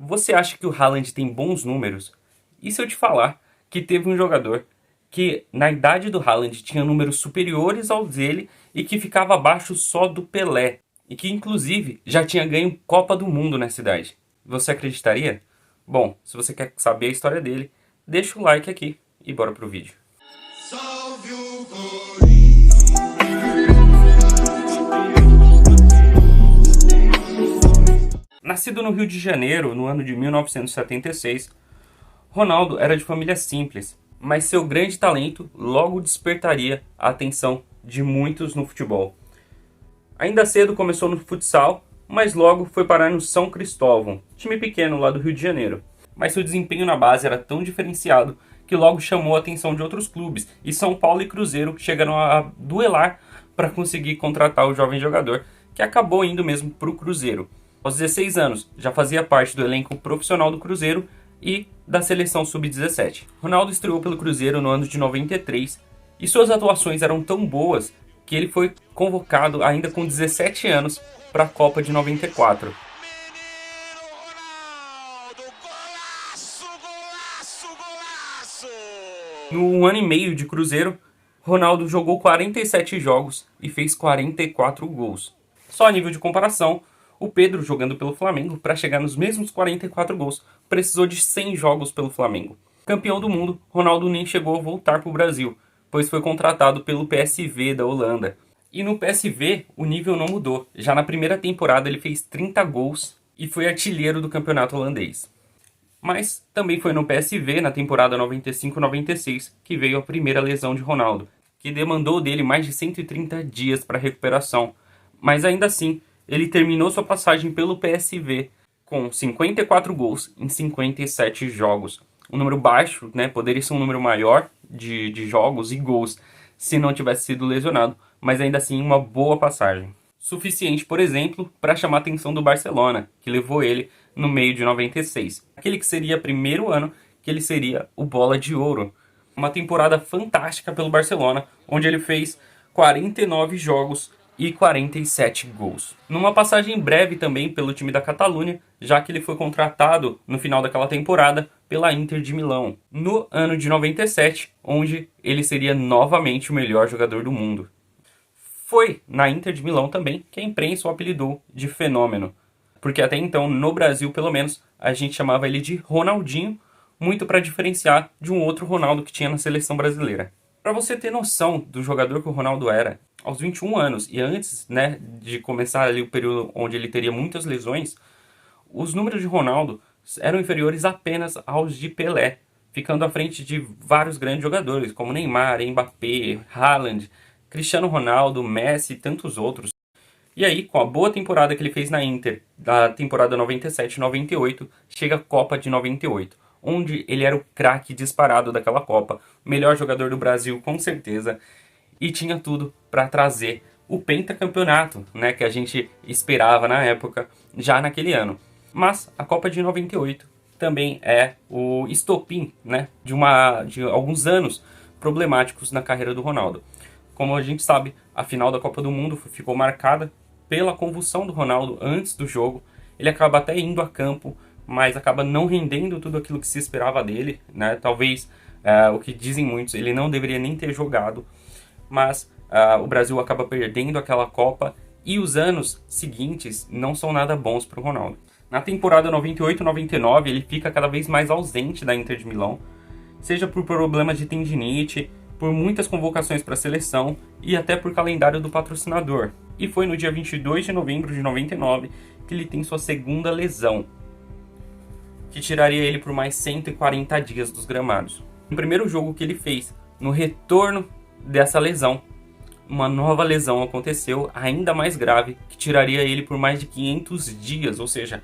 Você acha que o Haaland tem bons números? E se eu te falar que teve um jogador que na idade do Haaland tinha números superiores aos dele e que ficava abaixo só do Pelé, e que inclusive já tinha ganho Copa do Mundo nessa idade? Você acreditaria? Bom, se você quer saber a história dele, deixa o like aqui e bora pro vídeo. Salve o Corinthians! Nascido no Rio de Janeiro no ano de 1976, Ronaldo era de família simples, mas seu grande talento logo despertaria a atenção de muitos no futebol. Ainda cedo começou no futsal, mas logo foi parar no São Cristóvão, time pequeno lá do Rio de Janeiro. Mas seu desempenho na base era tão diferenciado que logo chamou a atenção de outros clubes, e São Paulo e Cruzeiro chegaram a duelar para conseguir contratar o jovem jogador, que acabou indo mesmo para o Cruzeiro. Aos 16 anos, já fazia parte do elenco profissional do Cruzeiro e da seleção sub-17. Ronaldo estreou pelo Cruzeiro no ano de 93 e suas atuações eram tão boas que ele foi convocado ainda com 17 anos para a Copa de 94. No ano e meio de Cruzeiro, Ronaldo jogou 47 jogos e fez 44 gols. Só a nível de comparação, o Pedro, jogando pelo Flamengo, para chegar nos mesmos 44 gols, precisou de 100 jogos pelo Flamengo. Campeão do mundo, Ronaldo nem chegou a voltar para o Brasil, pois foi contratado pelo PSV da Holanda. E no PSV, o nível não mudou. Já na primeira temporada ele fez 30 gols e foi artilheiro do campeonato holandês. Mas também foi no PSV, na temporada 95-96, que veio a primeira lesão de Ronaldo, que demandou dele mais de 130 dias para recuperação. Mas ainda assim, ele terminou sua passagem pelo PSV com 54 gols em 57 jogos. Um número baixo, né? Poderia ser um número maior de jogos e gols se não tivesse sido lesionado, mas ainda assim uma boa passagem. Suficiente, por exemplo, para chamar a atenção do Barcelona, que levou ele no meio de 96. Aquele que seria o primeiro ano que ele seria o Bola de Ouro. Uma temporada fantástica pelo Barcelona, onde ele fez 49 jogos e 47 gols. Numa passagem breve também pelo time da Catalunha, já que ele foi contratado no final daquela temporada pela Inter de Milão, no ano de 97, onde ele seria novamente o melhor jogador do mundo. Foi na Inter de Milão também que a imprensa o apelidou de Fenômeno, porque até então, no Brasil pelo menos, a gente chamava ele de Ronaldinho, muito para diferenciar de um outro Ronaldo que tinha na seleção brasileira. Para você ter noção do jogador que o Ronaldo era, aos 21 anos e antes, né, de começar ali o período onde ele teria muitas lesões, os números de Ronaldo eram inferiores apenas aos de Pelé, ficando à frente de vários grandes jogadores, como Neymar, Mbappé, Haaland, Cristiano Ronaldo, Messi e tantos outros. E aí, com a boa temporada que ele fez na Inter, da temporada 97-98, chega a Copa de 98, onde ele era o craque disparado daquela Copa, melhor jogador do Brasil com certeza, e tinha tudo para trazer o pentacampeonato, né, que a gente esperava na época, já naquele ano. Mas a Copa de 98 também é o estopim, né, de alguns anos problemáticos na carreira do Ronaldo. Como a gente sabe, a final da Copa do Mundo ficou marcada pela convulsão do Ronaldo antes do jogo. Ele acaba até indo a campo, mas acaba não rendendo tudo aquilo que se esperava dele, né? Talvez, o que dizem muitos, ele não deveria nem ter jogado, mas o Brasil acaba perdendo aquela Copa e os anos seguintes não são nada bons para o Ronaldo. Na temporada 98-99 ele fica cada vez mais ausente da Inter de Milão, seja por problemas de tendinite, por muitas convocações para a seleção e até por calendário do patrocinador. E foi no dia 22 de novembro de 99 que ele tem sua segunda lesão, que tiraria ele por mais 140 dias dos gramados. No primeiro jogo que ele fez, no retorno dessa lesão, uma nova lesão aconteceu, ainda mais grave, que tiraria ele por mais de 500 dias, ou seja,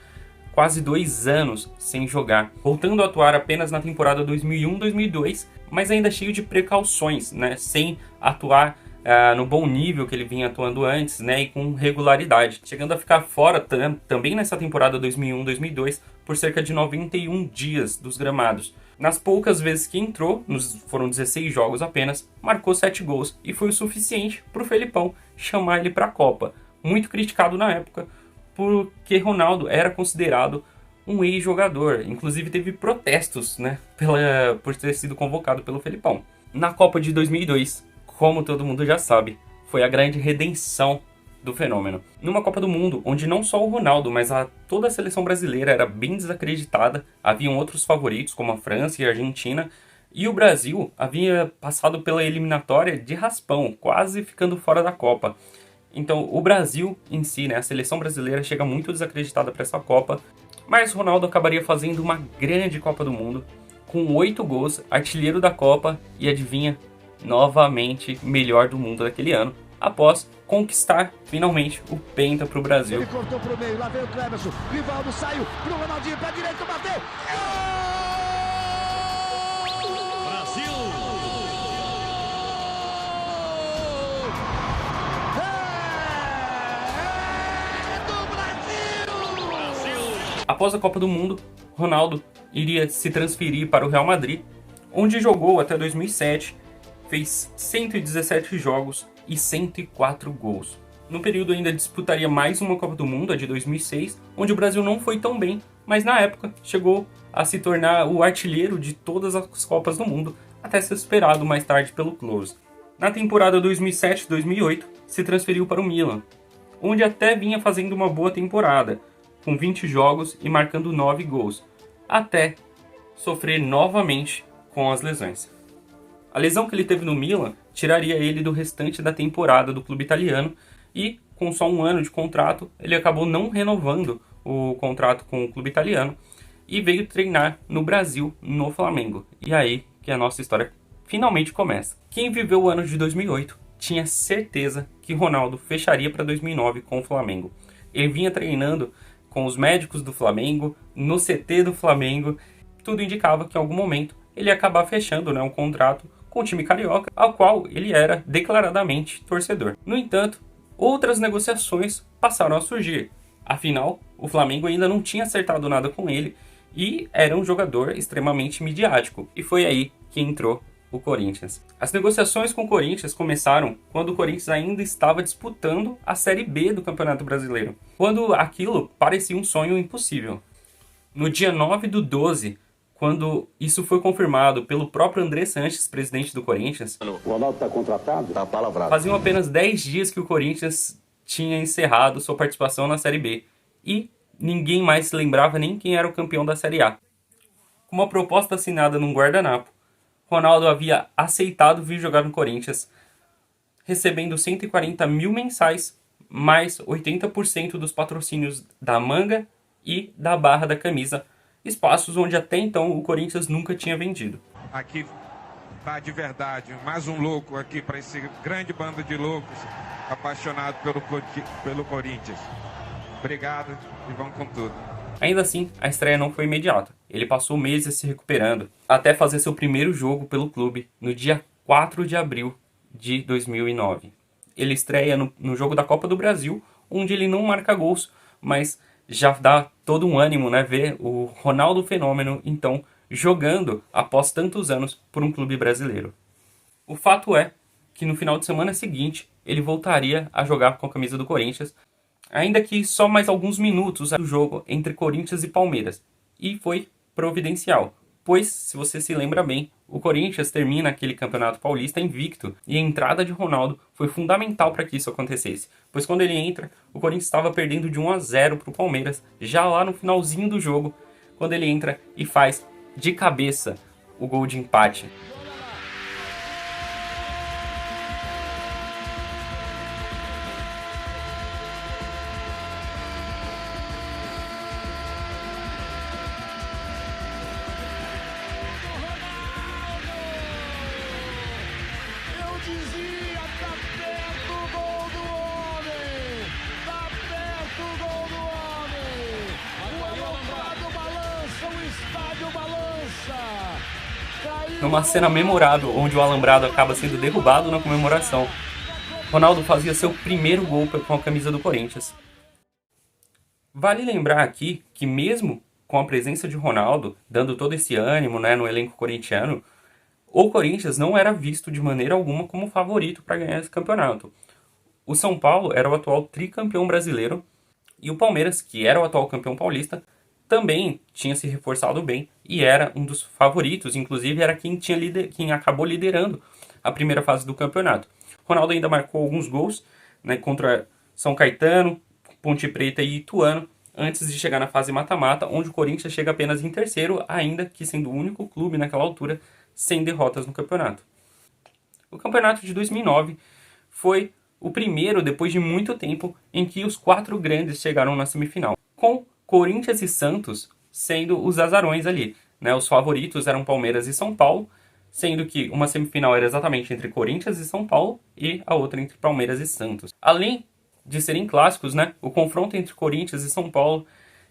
quase 2 anos sem jogar, voltando a atuar apenas na temporada 2001-2002, mas ainda cheio de precauções, né? Sem atuar no bom nível que ele vinha atuando antes, né? E com regularidade, chegando a ficar fora também nessa temporada 2001-2002 por cerca de 91 dias dos gramados. Nas poucas vezes que entrou, foram 16 jogos apenas, marcou 7 gols e foi o suficiente para o Felipão chamar ele para a Copa. Muito criticado na época, porque Ronaldo era considerado um ex-jogador. Inclusive teve protestos, né, por ter sido convocado pelo Felipão. Na Copa de 2002, como todo mundo já sabe, foi a grande redenção do fenômeno. Numa Copa do Mundo, onde não só o Ronaldo, mas toda a seleção brasileira era bem desacreditada, haviam outros favoritos como a França e a Argentina, e o Brasil havia passado pela eliminatória de raspão, quase ficando fora da Copa. Então o Brasil em si, né, a seleção brasileira chega muito desacreditada para essa Copa, mas Ronaldo acabaria fazendo uma grande Copa do Mundo, com 8 gols, artilheiro da Copa e adivinha, novamente melhor do mundo daquele ano, após conquistar finalmente o Penta para o Brasil. Ele cortou pro meio, lá veio o Cleverson, Rivaldo saiu pro Ronaldinho, pé direito, bateu! Brasil! É do Brasil! Após a Copa do Mundo, Ronaldo iria se transferir para o Real Madrid, onde jogou até 2007, fez 117 jogos e 104 gols. No período ainda disputaria mais uma Copa do Mundo, a de 2006, onde o Brasil não foi tão bem, mas na época chegou a se tornar o artilheiro de todas as Copas do Mundo, até ser superado mais tarde pelo Klose. Na temporada 2007-2008, se transferiu para o Milan, onde até vinha fazendo uma boa temporada, com 20 jogos e marcando 9 gols, até sofrer novamente com as lesões. A lesão que ele teve no Milan tiraria ele do restante da temporada do clube italiano e, com só um ano de contrato, ele acabou não renovando o contrato com o clube italiano e veio treinar no Brasil, no Flamengo. E aí que a nossa história finalmente começa. Quem viveu o ano de 2008 tinha certeza que Ronaldo fecharia para 2009 com o Flamengo. Ele vinha treinando com os médicos do Flamengo, no CT do Flamengo. Tudo indicava que em algum momento ele ia acabar fechando, né, um contrato com o time carioca, ao qual ele era declaradamente torcedor. No entanto, outras negociações passaram a surgir. Afinal, o Flamengo ainda não tinha acertado nada com ele e era um jogador extremamente midiático. E foi aí que entrou o Corinthians. As negociações com o Corinthians começaram quando o Corinthians ainda estava disputando a Série B do Campeonato Brasileiro, quando aquilo parecia um sonho impossível. No dia 9/12, quando isso foi confirmado pelo próprio André Sanches, presidente do Corinthians, o Ronaldo está contratado? Está palavrado. Faziam apenas 10 dias que o Corinthians tinha encerrado sua participação na Série B e ninguém mais se lembrava nem quem era o campeão da Série A. Com uma proposta assinada num guardanapo, Ronaldo havia aceitado vir jogar no Corinthians, recebendo 140 mil mensais, mais 80% dos patrocínios da manga e da barra da camisa, espaços onde até então o Corinthians nunca tinha vendido. Aqui tá de verdade, mais um louco aqui para esse grande bando de loucos apaixonados pelo Corinthians. Obrigado e vamos com tudo. Ainda assim, a estreia não foi imediata. Ele passou meses se recuperando, até fazer seu primeiro jogo pelo clube no dia 4 de abril de 2009. Ele estreia no jogo da Copa do Brasil, onde ele não marca gols, mas já dá todo um ânimo, né, ver o Ronaldo Fenômeno, então, jogando após tantos anos por um clube brasileiro. O fato é que no final de semana seguinte, ele voltaria a jogar com a camisa do Corinthians, ainda que só mais alguns minutos do jogo entre Corinthians e Palmeiras. E foi providencial, pois, se você se lembra bem, o Corinthians termina aquele campeonato paulista invicto e a entrada de Ronaldo foi fundamental para que isso acontecesse, pois quando ele entra, o Corinthians estava perdendo de 1-0 para o Palmeiras, já lá no finalzinho do jogo, quando ele entra e faz de cabeça o gol de empate. Numa cena memorável, onde o alambrado acaba sendo derrubado na comemoração, Ronaldo fazia seu primeiro gol com a camisa do Corinthians. Vale lembrar aqui que mesmo com a presença de Ronaldo, dando todo esse ânimo, né, no elenco corintiano, o Corinthians não era visto de maneira alguma como favorito para ganhar esse campeonato. O São Paulo era o atual tricampeão brasileiro e o Palmeiras, que era o atual campeão paulista, também tinha se reforçado bem e era um dos favoritos, inclusive era quem acabou liderando a primeira fase do campeonato. Ronaldo ainda marcou alguns gols, né, contra São Caetano, Ponte Preta e Ituano, antes de chegar na fase mata-mata, onde o Corinthians chega apenas em terceiro, ainda que sendo o único clube naquela altura sem derrotas no campeonato. O campeonato de 2009 foi o primeiro, depois de muito tempo, em que os 4 grandes chegaram na semifinal, com Corinthians e Santos sendo os azarões ali, né? Os favoritos eram Palmeiras e São Paulo, sendo que uma semifinal era exatamente entre Corinthians e São Paulo e a outra entre Palmeiras e Santos. Além de serem clássicos, né, o confronto entre Corinthians e São Paulo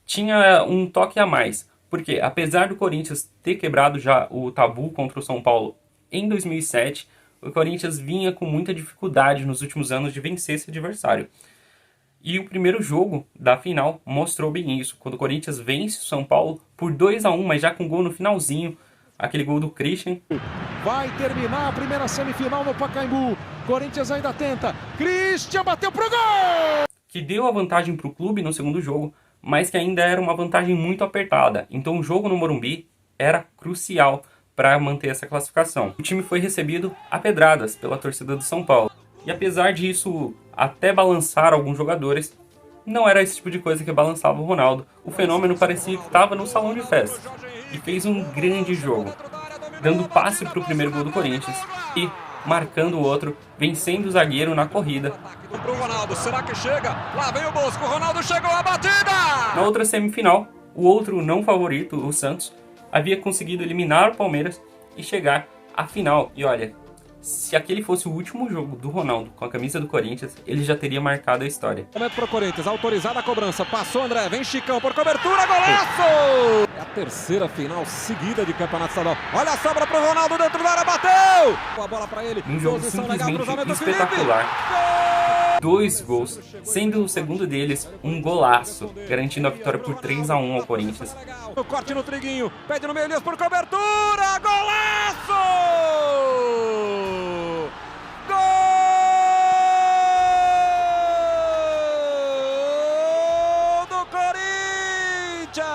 tinha um toque a mais, porque apesar do Corinthians ter quebrado já o tabu contra o São Paulo em 2007, o Corinthians vinha com muita dificuldade nos últimos anos de vencer esse adversário. E o primeiro jogo da final mostrou bem isso, quando o Corinthians vence o São Paulo por 2-1, mas já com gol no finalzinho, aquele gol do Christian. Vai terminar a primeira semifinal no Pacaembu. Corinthians ainda tenta. Christian bateu pro gol! Que deu a vantagem para o clube no segundo jogo, mas que ainda era uma vantagem muito apertada. Então o jogo no Morumbi era crucial para manter essa classificação. O time foi recebido a pedradas pela torcida do São Paulo. E apesar disso até balançar alguns jogadores, não era esse tipo de coisa que balançava o Ronaldo. O fenômeno parecia que estava no salão de festa. E fez um grande jogo, dando passe para o primeiro gol do Corinthians e marcando o outro, vencendo o zagueiro na corrida. Pro Ronaldo, será que chega? Lá vem o Bosco, o Ronaldo chegou a batida! Na outra semifinal, o outro não favorito, o Santos, havia conseguido eliminar o Palmeiras e chegar à final. E olha, se aquele fosse o último jogo do Ronaldo com a camisa do Corinthians, ele já teria marcado a história. Momento pro Corinthians, autorizada a cobrança, passou André, vem Chicão por cobertura, golaço! É a terceira final seguida de Campeonato Estadual. Olha a sobra pro Ronaldo dentro da área, bateu! A bola pra ele. Um jogo simplesmente espetacular. 2 gols, sendo o segundo deles um golaço, garantindo a vitória por 3-1 ao Corinthians. O corte no Triguinho, pede no meio Elias por cobertura, golaço! Gol do Corinthians!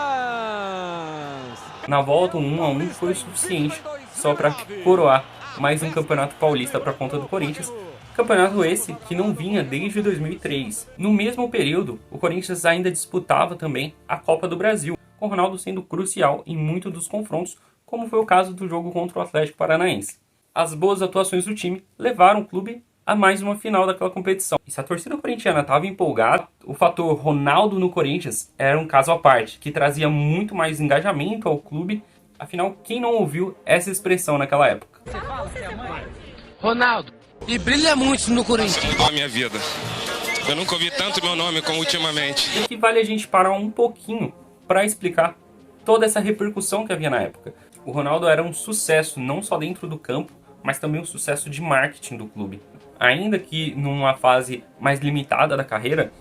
Na volta, 1-1 foi o suficiente só para coroar mais um campeonato paulista para conta do Corinthians. Campeonato esse que não vinha desde 2003. No mesmo período, o Corinthians ainda disputava também a Copa do Brasil, com o Ronaldo sendo crucial em muitos dos confrontos, como foi o caso do jogo contra o Atlético Paranaense. As boas atuações do time levaram o clube a mais uma final daquela competição. E se a torcida corintiana estava empolgada, o fator Ronaldo no Corinthians era um caso à parte, que trazia muito mais engajamento ao clube. Afinal, quem não ouviu essa expressão naquela época? Ronaldo, e brilha muito no Corinthians. Mudou a minha vida. Eu nunca ouvi tanto meu nome como ultimamente. E que vale a gente parar um pouquinho para explicar toda essa repercussão que havia na época. O Ronaldo era um sucesso não só dentro do campo, mas também um sucesso de marketing do clube. Ainda que numa fase mais limitada da carreira,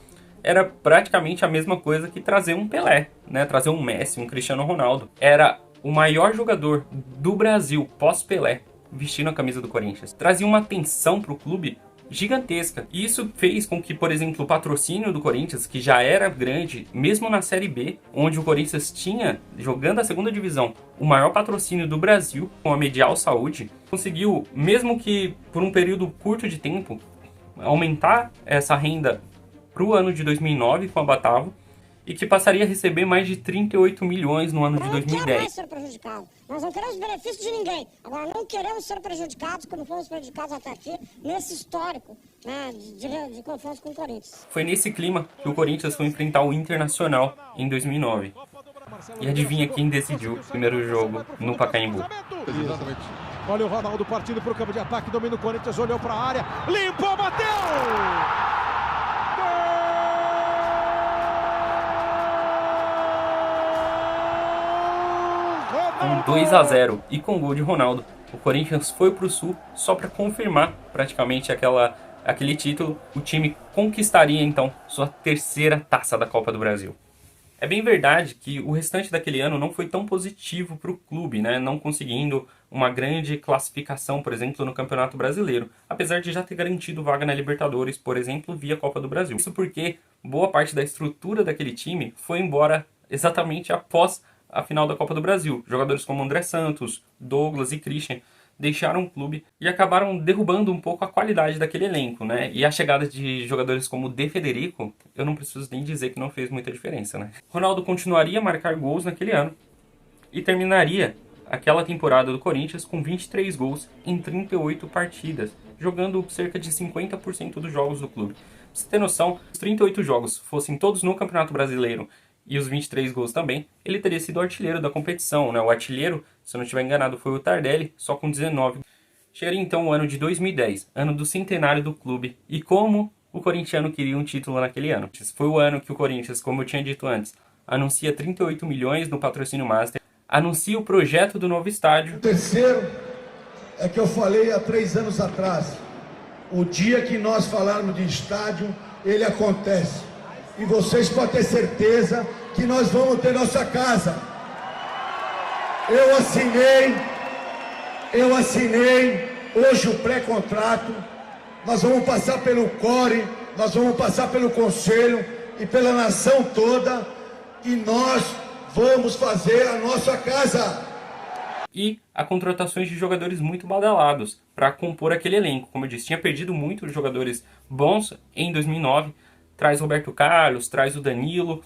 era praticamente a mesma coisa que trazer um Pelé, né? Trazer um Messi, um Cristiano Ronaldo. Era o maior jogador do Brasil pós-Pelé vestindo a camisa do Corinthians. Trazia uma atenção para o clube gigantesca. E isso fez com que, por exemplo, o patrocínio do Corinthians, que já era grande, mesmo na Série B, onde o Corinthians tinha, jogando a segunda divisão, o maior patrocínio do Brasil, com a Medial Saúde, conseguiu, mesmo que por um período curto de tempo, aumentar essa renda para o ano de 2009 com a Batavo, e que passaria a receber mais de 38 milhões no ano de 2010. Não ser prejudicado. Nós não queremos benefício de ninguém. Agora, não queremos ser prejudicados como fomos prejudicados até aqui, nesse histórico, né, de confrontos com o Corinthians. Foi nesse clima que o Corinthians foi enfrentar o Internacional em 2009. E adivinha quem decidiu o primeiro jogo no Pacaembu? Exatamente. Olha o Ronaldo partindo para o campo de ataque, domina o Corinthians, olhou para a área, limpou, bateu! Com 2-0 e com gol de Ronaldo, o Corinthians foi para o Sul só para confirmar praticamente aquele título. O time conquistaria então sua terceira taça da Copa do Brasil. É bem verdade que o restante daquele ano não foi tão positivo para o clube, né? Não conseguindo uma grande classificação, por exemplo, no Campeonato Brasileiro, apesar de já ter garantido vaga na Libertadores, por exemplo, via Copa do Brasil. Isso porque boa parte da estrutura daquele time foi embora exatamente após a final da Copa do Brasil. Jogadores como André Santos, Douglas e Christian deixaram o clube e acabaram derrubando um pouco a qualidade daquele elenco, né? E a chegada de jogadores como De Federico, eu não preciso nem dizer que não fez muita diferença, né? Ronaldo continuaria a marcar gols naquele ano e terminaria aquela temporada do Corinthians com 23 gols em 38 partidas, jogando cerca de 50% dos jogos do clube. Pra você ter noção, os 38 jogos fossem todos no Campeonato Brasileiro e os 23 gols também, ele teria sido o artilheiro da competição, né? O artilheiro, se eu não estiver enganado, foi o Tardelli, só com 19. Chegaria então o ano de 2010, ano do centenário do clube, e como o corintiano queria um título naquele ano. Foi o ano que o Corinthians, como eu tinha dito antes, anuncia 38 milhões no patrocínio Master, anuncia o projeto do novo estádio. O terceiro é que eu falei há 3 anos atrás, o dia que nós falarmos de estádio, ele acontece. E vocês podem ter certeza que nós vamos ter nossa casa. Eu assinei hoje o pré-contrato. Nós vamos passar pelo CORE, nós vamos passar pelo Conselho e pela nação toda, e nós vamos fazer a nossa casa. E a contratações de jogadores muito badalados para compor aquele elenco. Como eu disse, tinha perdido muitos jogadores bons em 2009. Traz Roberto Carlos, traz o Danilo,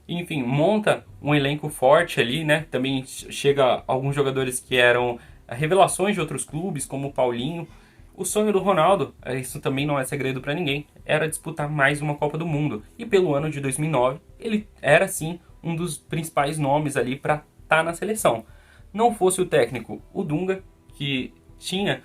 enfim, monta um elenco forte ali, né? Também chega alguns jogadores que eram revelações de outros clubes, como o Paulinho. O sonho do Ronaldo, isso também não é segredo para ninguém, era disputar mais uma Copa do Mundo. E pelo ano de 2009, ele era sim um dos principais nomes ali para estar na seleção. Não fosse o técnico, o Dunga, que tinha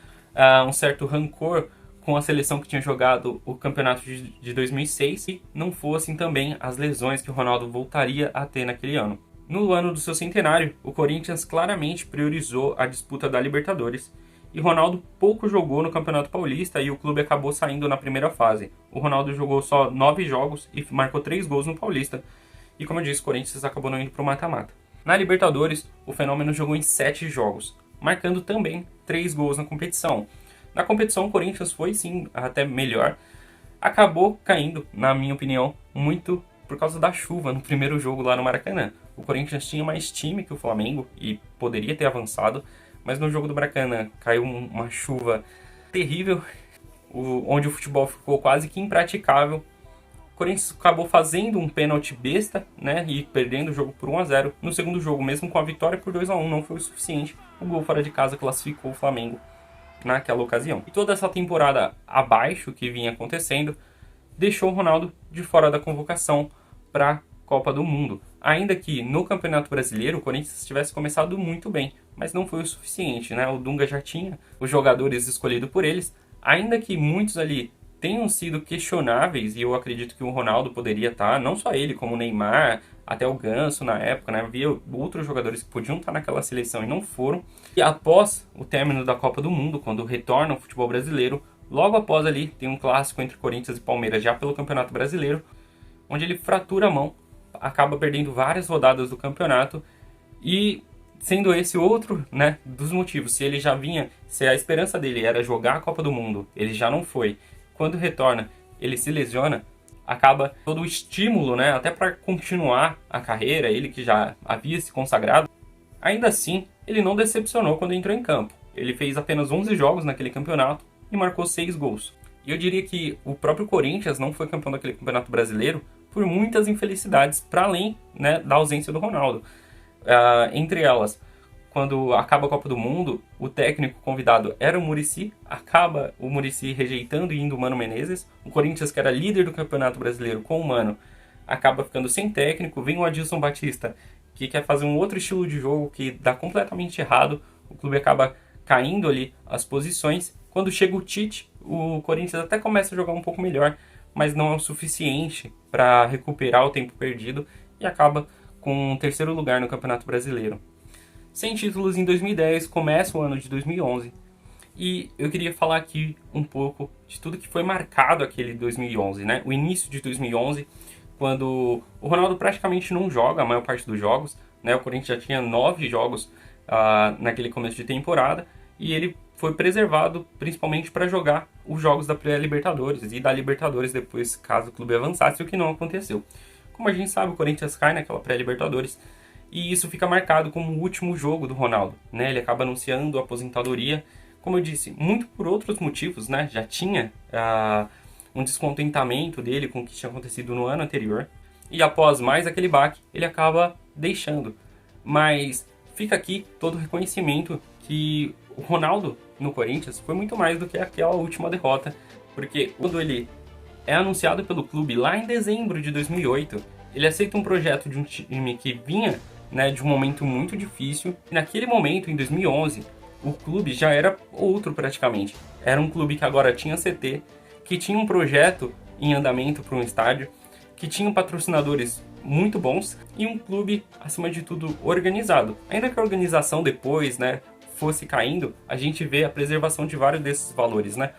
um certo rancor com a seleção que tinha jogado o campeonato de 2006, e não fossem também as lesões que o Ronaldo voltaria a ter naquele ano. No ano do seu centenário, o Corinthians claramente priorizou a disputa da Libertadores, e Ronaldo pouco jogou no Campeonato Paulista e o clube acabou saindo na primeira fase. O Ronaldo jogou só 9 jogos e marcou 3 gols no Paulista, e como eu disse, o Corinthians acabou não indo para o mata-mata. Na Libertadores, o fenômeno jogou em 7 jogos, marcando também 3 gols na competição. Na competição, o Corinthians foi sim até melhor. Acabou caindo, na minha opinião, muito por causa da chuva no primeiro jogo lá no Maracanã. O Corinthians tinha mais time que o Flamengo e poderia ter avançado, mas no jogo do Maracanã caiu uma chuva terrível, onde o futebol ficou quase que impraticável. O Corinthians acabou fazendo um pênalti besta, né, e perdendo o jogo por 1-0. No segundo jogo, mesmo com a vitória por 2-1, não foi o suficiente. O gol fora de casa classificou o Flamengo naquela ocasião. E toda essa temporada abaixo que vinha acontecendo deixou o Ronaldo de fora da convocação para a Copa do Mundo. Ainda que no Campeonato Brasileiro o Corinthians tivesse começado muito bem, mas não foi o suficiente, né? O Dunga já tinha os jogadores escolhidos por eles, ainda que muitos ali tenham sido questionáveis, e eu acredito que o Ronaldo poderia estar, não só ele, como o Neymar, até o Ganso na época, né? Havia outros jogadores que podiam estar naquela seleção e não foram. E após o término da Copa do Mundo, quando retorna o futebol brasileiro, logo após ali tem um clássico entre Corinthians e Palmeiras já pelo Campeonato Brasileiro, onde ele fratura a mão, acaba perdendo várias rodadas do campeonato, e sendo esse outro, né, dos motivos. Se a esperança dele era jogar a Copa do Mundo, ele já não foi. Quando retorna, ele se lesiona, acaba todo o estímulo, né, até para continuar a carreira, ele que já havia se consagrado. Ainda assim, ele não decepcionou quando entrou em campo. Ele fez apenas 11 jogos naquele campeonato e marcou 6 gols. E eu diria que o próprio Corinthians não foi campeão daquele campeonato brasileiro por muitas infelicidades, para além, né, da ausência do Ronaldo. Entre elas, quando acaba a Copa do Mundo, o técnico convidado era o Muricy, acaba o Muricy rejeitando e indo o Mano Menezes. O Corinthians, que era líder do Campeonato Brasileiro com o Mano, acaba ficando sem técnico. Vem o Adilson Batista, que quer fazer um outro estilo de jogo que dá completamente errado. O clube acaba caindo ali as posições. Quando chega o Tite, o Corinthians até começa a jogar um pouco melhor, mas não é o suficiente para recuperar o tempo perdido e acaba com um 3º lugar no Campeonato Brasileiro. Sem títulos em 2010, começa o ano de 2011, e eu queria falar aqui um pouco de tudo que foi marcado aquele 2011, né? O início de 2011, quando o Ronaldo praticamente não joga a maior parte dos jogos, né? O Corinthians já tinha 9 jogos naquele começo de temporada, e ele foi preservado principalmente para jogar os jogos da pré-Libertadores e da Libertadores depois, caso o clube avançasse, o que não aconteceu. como a gente sabe, o Corinthians cai naquela pré-Libertadores, e isso fica marcado como o último jogo do Ronaldo, né? Ele acaba anunciando a aposentadoria, como eu disse, muito por outros motivos, né? Já tinha um descontentamento dele com o que tinha acontecido no ano anterior, e após mais aquele baque, ele acaba deixando. Mas fica aqui todo o reconhecimento que o Ronaldo no Corinthians foi muito mais do que aquela última derrota, porque quando ele é anunciado pelo clube lá em dezembro de 2008, ele aceita um projeto de um time que vinha, né, de um momento muito difícil, e naquele momento, em 2011, o clube já era outro praticamente. Era um clube que agora tinha CT, que tinha um projeto em andamento para um estádio, que tinha patrocinadores muito bons e um clube, acima de tudo, organizado. Ainda que a organização depois, né, fosse caindo, a gente vê a preservação de vários desses valores, né?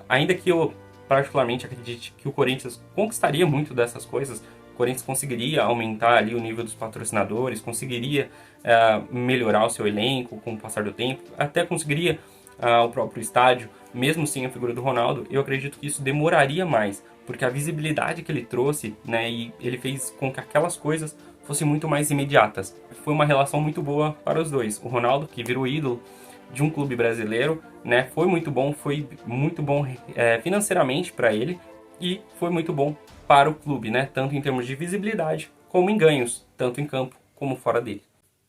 Ainda que eu particularmente acredite que o Corinthians conquistaria muito dessas coisas, o Corinthians conseguiria aumentar ali o nível dos patrocinadores, conseguiria melhorar o seu elenco com o passar do tempo, até conseguiria o próprio estádio, mesmo sem a figura do Ronaldo. Eu acredito que isso demoraria mais, porque a visibilidade que ele trouxe, né, e ele fez com que aquelas coisas fossem muito mais imediatas. Foi uma relação muito boa para os dois. O Ronaldo, que virou ídolo de um clube brasileiro, né, foi muito bom financeiramente para ele, e foi muito bom para o clube, né, tanto em termos de visibilidade como em ganhos, tanto em campo como fora dele.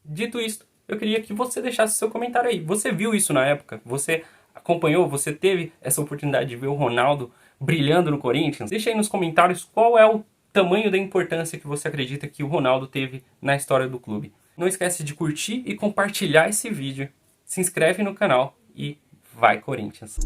Dito isso, eu queria que você deixasse seu comentário aí. Você viu isso na época? Você acompanhou? Você teve essa oportunidade de ver o Ronaldo brilhando no Corinthians? Deixa aí nos comentários qual é o tamanho da importância que você acredita que o Ronaldo teve na história do clube. Não esquece de curtir e compartilhar esse vídeo. Se inscreve no canal e vai Corinthians!